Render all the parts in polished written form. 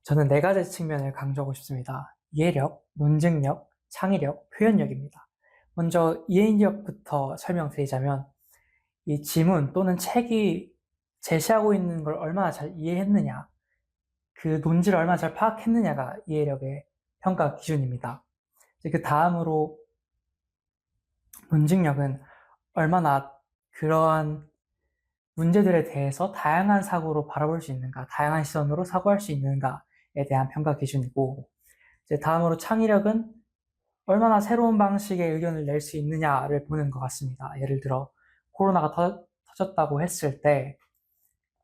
저는 네 가지 측면을 강조하고 싶습니다. 이해력, 논증력, 창의력, 표현력입니다. 먼저 이해력부터 설명드리자면 이 지문 또는 책이 제시하고 있는 걸 얼마나 잘 이해했느냐, 그 논지를 얼마나 잘 파악했느냐가 이해력의 평가 기준입니다. 그 다음으로 논증력은 얼마나 그러한 문제들에 대해서 다양한 사고로 바라볼 수 있는가, 다양한 시선으로 사고할 수 있는가에 대한 평가 기준이고, 이제 다음으로 창의력은 얼마나 새로운 방식의 의견을 낼 수 있느냐를 보는 것 같습니다. 예를 들어 코로나가 터졌다고 했을 때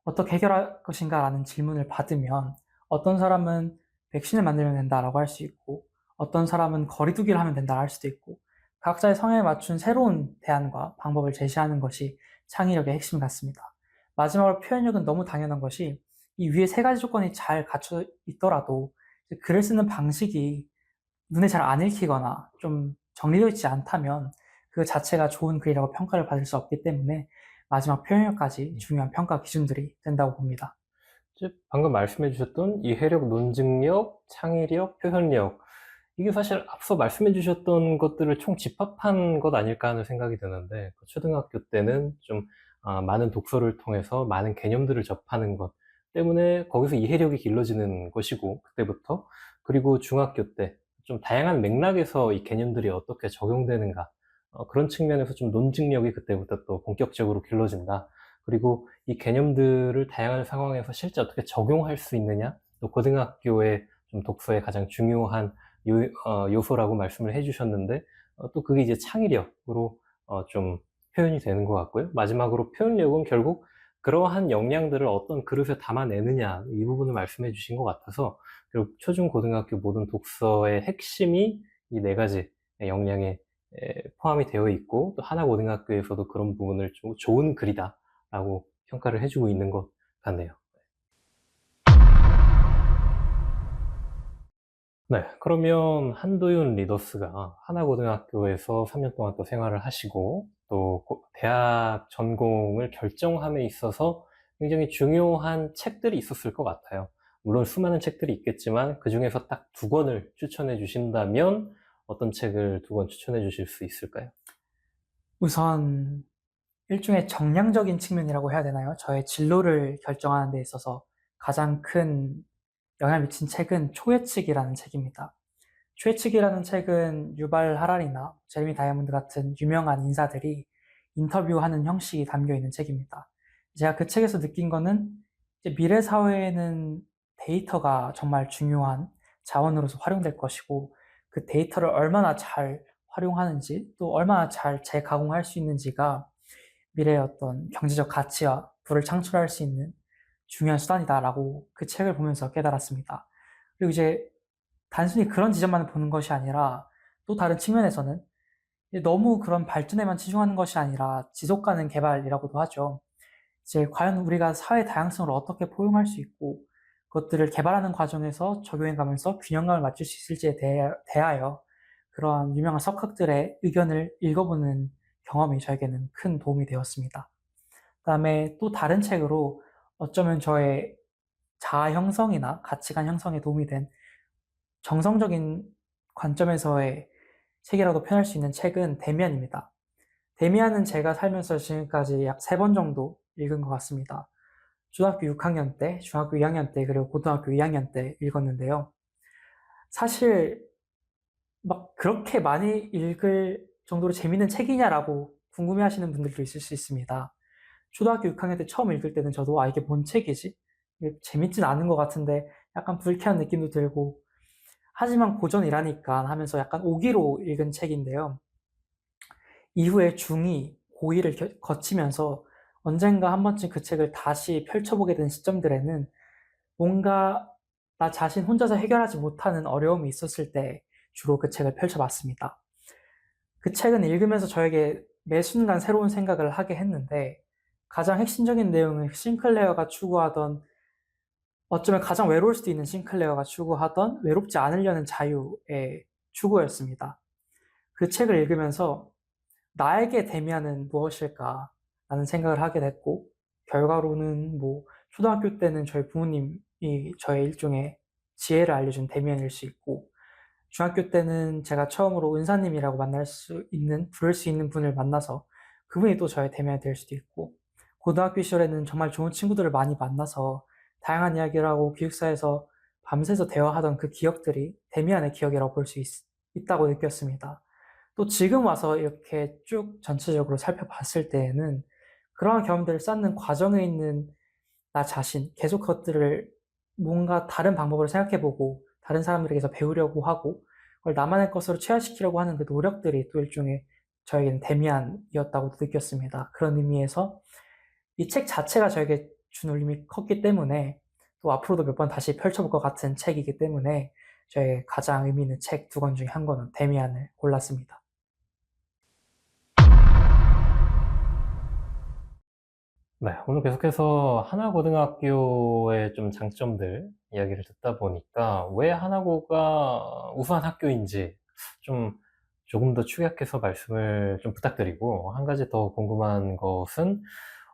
어떻게 해결할 것인가라는 질문을 받으면 어떤 사람은 백신을 만들면 된다라고 할 수 있고, 어떤 사람은 거리두기를 하면 된다 할 수도 있고, 각자의 성향에 맞춘 새로운 대안과 방법을 제시하는 것이 창의력의 핵심 같습니다. 마지막으로 표현력은 너무 당연한 것이 이 위에 세 가지 조건이 잘 갖춰 있더라도 글을 쓰는 방식이 눈에 잘 안 읽히거나 좀 정리되어 있지 않다면 그 자체가 좋은 글이라고 평가를 받을 수 없기 때문에 마지막 표현력까지 중요한 평가 기준들이 된다고 봅니다. 이제 방금 말씀해 주셨던 이해력, 논증력, 창의력, 표현력, 이게 사실 앞서 말씀해 주셨던 것들을 총 집합한 것 아닐까 하는 생각이 드는데, 초등학교 때는 좀 많은 독서를 통해서 많은 개념들을 접하는 것 때문에 거기서 이해력이 길러지는 것이고, 그때부터. 그리고 중학교 때 좀 다양한 맥락에서 이 개념들이 어떻게 적용되는가, 그런 측면에서 좀 논증력이 그때부터 또 본격적으로 길러진다. 그리고 이 개념들을 다양한 상황에서 실제 어떻게 적용할 수 있느냐, 또 고등학교의 좀 독서의 가장 중요한 요소라고 말씀을 해주셨는데, 또 그게 이제 창의력으로 좀 표현이 되는 것 같고요. 마지막으로 표현력은 결국 그러한 역량들을 어떤 그릇에 담아내느냐, 이 부분을 말씀해 주신 것 같아서, 결국 초중 고등학교 모든 독서의 핵심이 이 네 가지 역량에 포함이 되어 있고, 또 하나고등학교에서도 그런 부분을 좀 좋은 글이다라고 평가를 해주고 있는 것 같네요. 네, 그러면 한도윤 리더스가 하나고등학교에서 3년 동안 또 생활을 하시고, 또 대학 전공을 결정함에 있어서 굉장히 중요한 책들이 있었을 것 같아요. 물론 수많은 책들이 있겠지만 그 중에서 딱 두 권을 추천해 주신다면 어떤 책을 두 권 추천해 주실 수 있을까요? 우선 일종의 정량적인 측면이라고 해야 되나요? 저의 진로를 결정하는 데 있어서 가장 큰 영향을 미친 책은 초예측이라는 책입니다. 초예측이라는 책은 유발 하라리나 제레미 다이아몬드 같은 유명한 인사들이 인터뷰하는 형식이 담겨 있는 책입니다. 제가 그 책에서 느낀 거는 이제 미래 사회에는 데이터가 정말 중요한 자원으로서 활용될 것이고, 그 데이터를 얼마나 잘 활용하는지 또 얼마나 잘 재가공할 수 있는지가 미래의 어떤 경제적 가치와 부를 창출할 수 있는 중요한 수단이다라고 그 책을 보면서 깨달았습니다. 그리고 이제 단순히 그런 지점만 보는 것이 아니라 또 다른 측면에서는 너무 그런 발전에만 치중하는 것이 아니라 지속 가능 개발이라고도 하죠. 이제 과연 우리가 사회 다양성을 어떻게 포용할 수 있고 그것들을 개발하는 과정에서 적용해 가면서 균형감을 맞출 수 있을지에 대하여 그러한 유명한 석학들의 의견을 읽어보는 경험이 저에게는 큰 도움이 되었습니다. 그다음에 또 다른 책으로 어쩌면 저의 자아 형성이나 가치관 형성에 도움이 된 정성적인 관점에서의 책이라고 표현할 수 있는 책은 데미안입니다. 데미안은 제가 살면서 지금까지 약 3번 정도 읽은 것 같습니다. 중학교 6학년 때, 중학교 2학년 때, 그리고 고등학교 2학년 때 읽었는데요. 사실 막 그렇게 많이 읽을 정도로 재밌는 책이냐라고 궁금해하시는 분들도 있을 수 있습니다. 초등학교 6학년 때 처음 읽을 때는 저도 이게 뭔 책이지? 이게 재밌진 않은 것 같은데 약간 불쾌한 느낌도 들고, 하지만 고전이라니까 하면서 약간 오기로 읽은 책인데요. 이후에 중2, 고2를 거치면서 언젠가 한 번쯤 그 책을 다시 펼쳐보게 된 시점들에는 뭔가 나 자신 혼자서 해결하지 못하는 어려움이 있었을 때 주로 그 책을 펼쳐봤습니다. 그 책은 읽으면서 저에게 매 순간 새로운 생각을 하게 했는데, 가장 핵심적인 내용은 싱클레어가 추구하던, 어쩌면 가장 외로울 수도 있는 싱클레어가 추구하던 외롭지 않으려는 자유의 추구였습니다. 그 책을 읽으면서 나에게 대미안은 무엇일까 라는 생각을 하게 됐고, 결과로는 뭐 초등학교 때는 저희 부모님이 저의 일종의 지혜를 알려준 대면일 수 있고, 중학교 때는 제가 처음으로 은사님이라고 부를 수 있는 분을 만나서 그분이 또 저의 대면이 될 수도 있고, 고등학교 시절에는 정말 좋은 친구들을 많이 만나서 다양한 이야기를 하고 기숙사에서 밤새서 대화하던 그 기억들이 데미안의 기억이라고 볼 수 있다고 느꼈습니다. 또 지금 와서 이렇게 쭉 전체적으로 살펴봤을 때에는 그러한 경험들을 쌓는 과정에 있는 나 자신, 계속 그것들을 뭔가 다른 방법으로 생각해보고 다른 사람들에게서 배우려고 하고 그걸 나만의 것으로 체화시키려고 하는 그 노력들이 또 일종의 저에게는 데미안이었다고 느꼈습니다. 그런 의미에서 이 책 자체가 저에게 준 울림이 컸기 때문에 또 앞으로도 몇 번 다시 펼쳐볼 것 같은 책이기 때문에 저의 가장 의미 있는 책 두 권 중에 한 권은 데미안을 골랐습니다. 네, 오늘 계속해서 하나고등학교의 좀 장점들 이야기를 듣다 보니까 왜 하나고가 우수한 학교인지 좀 조금 더 축약해서 말씀을 좀 부탁드리고, 한 가지 더 궁금한 것은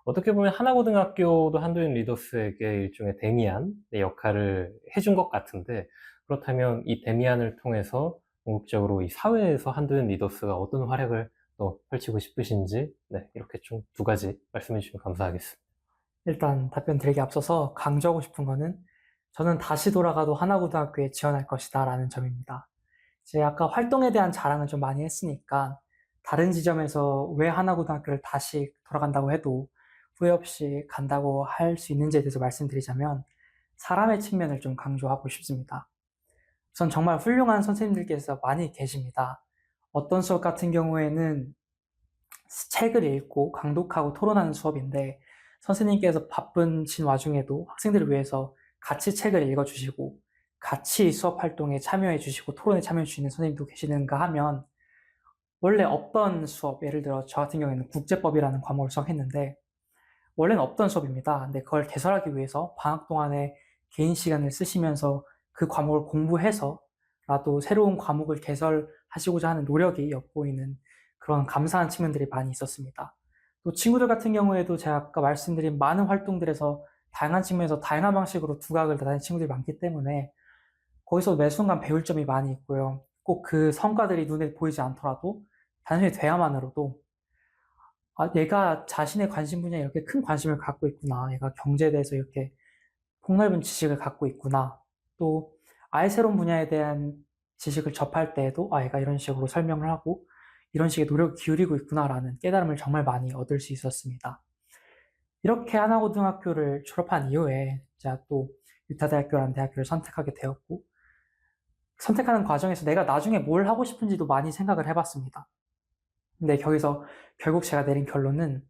어떻게 보면 하나고등학교도 한도인 리더스에게 일종의 데미안의 역할을 해준 것 같은데, 그렇다면 이 데미안을 통해서 궁극적으로 이 사회에서 한도인 리더스가 어떤 활약을 또 펼치고 싶으신지, 네, 이렇게 좀 두 가지 말씀해 주시면 감사하겠습니다. 일단 답변 드리기 앞서서 강조하고 싶은 거는 저는 다시 돌아가도 하나고등학교에 지원할 것이다 라는 점입니다. 이제 아까 활동에 대한 자랑을 좀 많이 했으니까 다른 지점에서 왜 하나고등학교를 다시 돌아간다고 해도 후회 없이 간다고 할 수 있는지에 대해서 말씀드리자면 사람의 측면을 좀 강조하고 싶습니다. 우선 정말 훌륭한 선생님들께서 많이 계십니다. 어떤 수업 같은 경우에는 책을 읽고 강독하고 토론하는 수업인데 선생님께서 바쁘신 와중에도 학생들을 위해서 같이 책을 읽어주시고 같이 수업 활동에 참여해 주시고 토론에 참여해 주시는 선생님도 계시는가 하면 원래 없던 수업, 예를 들어 저 같은 경우에는 국제법이라는 과목을 수학했는데 원래는 없던 수업입니다. 근데 그걸 개설하기 위해서 방학 동안에 개인 시간을 쓰시면서 그 과목을 공부해서라도 새로운 과목을 개설하시고자 하는 노력이 엿보이는 그런 감사한 측면들이 많이 있었습니다. 또 친구들 같은 경우에도 제가 아까 말씀드린 많은 활동들에서 다양한 측면에서 다양한 방식으로 두각을 나타낸 친구들이 많기 때문에 거기서 매 순간 배울 점이 많이 있고요. 꼭 그 성과들이 눈에 보이지 않더라도 단순히 대화만으로도 얘가 자신의 관심 분야에 이렇게 큰 관심을 갖고 있구나. 얘가 경제에 대해서 이렇게 폭넓은 지식을 갖고 있구나. 또 아예 새로운 분야에 대한 지식을 접할 때에도 얘가 이런 식으로 설명을 하고 이런 식의 노력을 기울이고 있구나라는 깨달음을 정말 많이 얻을 수 있었습니다. 이렇게 하나고등학교를 졸업한 이후에 제가 또 유타대학교라는 대학교를 선택하게 되었고 선택하는 과정에서 내가 나중에 뭘 하고 싶은지도 많이 생각을 해봤습니다. 근데 거기서 결국 제가 내린 결론은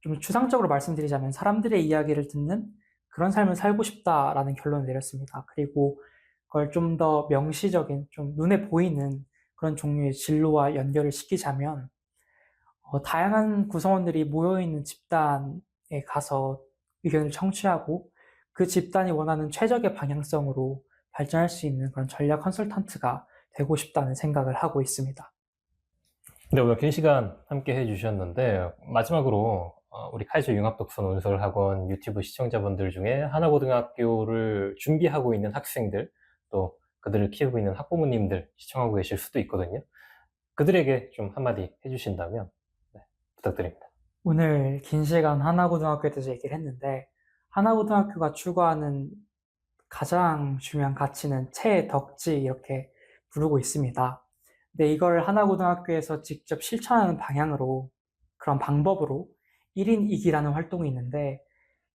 좀 추상적으로 말씀드리자면 사람들의 이야기를 듣는 그런 삶을 살고 싶다라는 결론을 내렸습니다. 그리고 그걸 좀 더 명시적인, 좀 눈에 보이는 그런 종류의 진로와 연결을 시키자면 다양한 구성원들이 모여있는 집단에 가서 의견을 청취하고 그 집단이 원하는 최적의 방향성으로 발전할 수 있는 그런 전략 컨설턴트가 되고 싶다는 생각을 하고 있습니다. 네, 오늘 긴 시간 함께 해주셨는데, 마지막으로 우리 카이저 융합독서 논설학원 유튜브 시청자분들 중에 하나고등학교를 준비하고 있는 학생들, 또 그들을 키우고 있는 학부모님들 시청하고 계실 수도 있거든요. 그들에게 좀 한마디 해주신다면, 네, 부탁드립니다. 오늘 긴 시간 하나고등학교에 대해서 얘기를 했는데 하나고등학교가 추구하는 가장 중요한 가치는 채덕지 이렇게 부르고 있습니다. 근데 이걸 하나고등학교에서 직접 실천하는 방향으로 그런 방법으로 1인 2기라는 활동이 있는데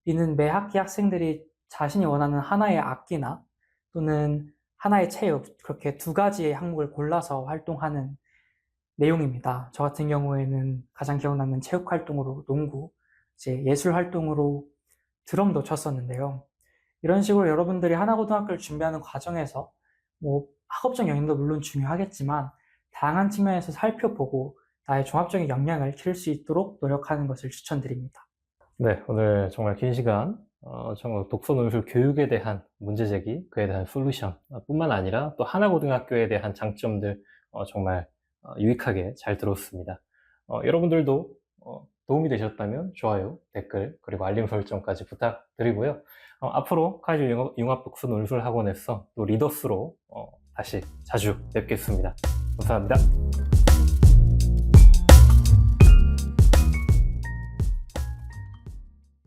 이는 매 학기 학생들이 자신이 원하는 하나의 악기나 또는 하나의 체육 그렇게 두 가지의 항목을 골라서 활동하는 내용입니다. 저 같은 경우에는 가장 기억나는 체육 활동으로 농구, 이제 예술 활동으로 드럼도 쳤었는데요. 이런 식으로 여러분들이 하나고등학교를 준비하는 과정에서 뭐 학업적 영역도 물론 중요하겠지만 다양한 측면에서 살펴보고 나의 종합적인 역량을 키울 수 있도록 노력하는 것을 추천드립니다. 네, 오늘 정말 긴 시간 정말 독서 논술 교육에 대한 문제제기, 그에 대한 솔루션 뿐만 아니라 또 하나고등학교에 대한 장점들 정말 유익하게 잘 들었습니다. 여러분들도 도움이 되셨다면 좋아요, 댓글, 그리고 알림 설정까지 부탁드리고요. 앞으로 카이저 융합독서 논술학원에서 또 리더스로 다시 자주 뵙겠습니다. 감사합니다.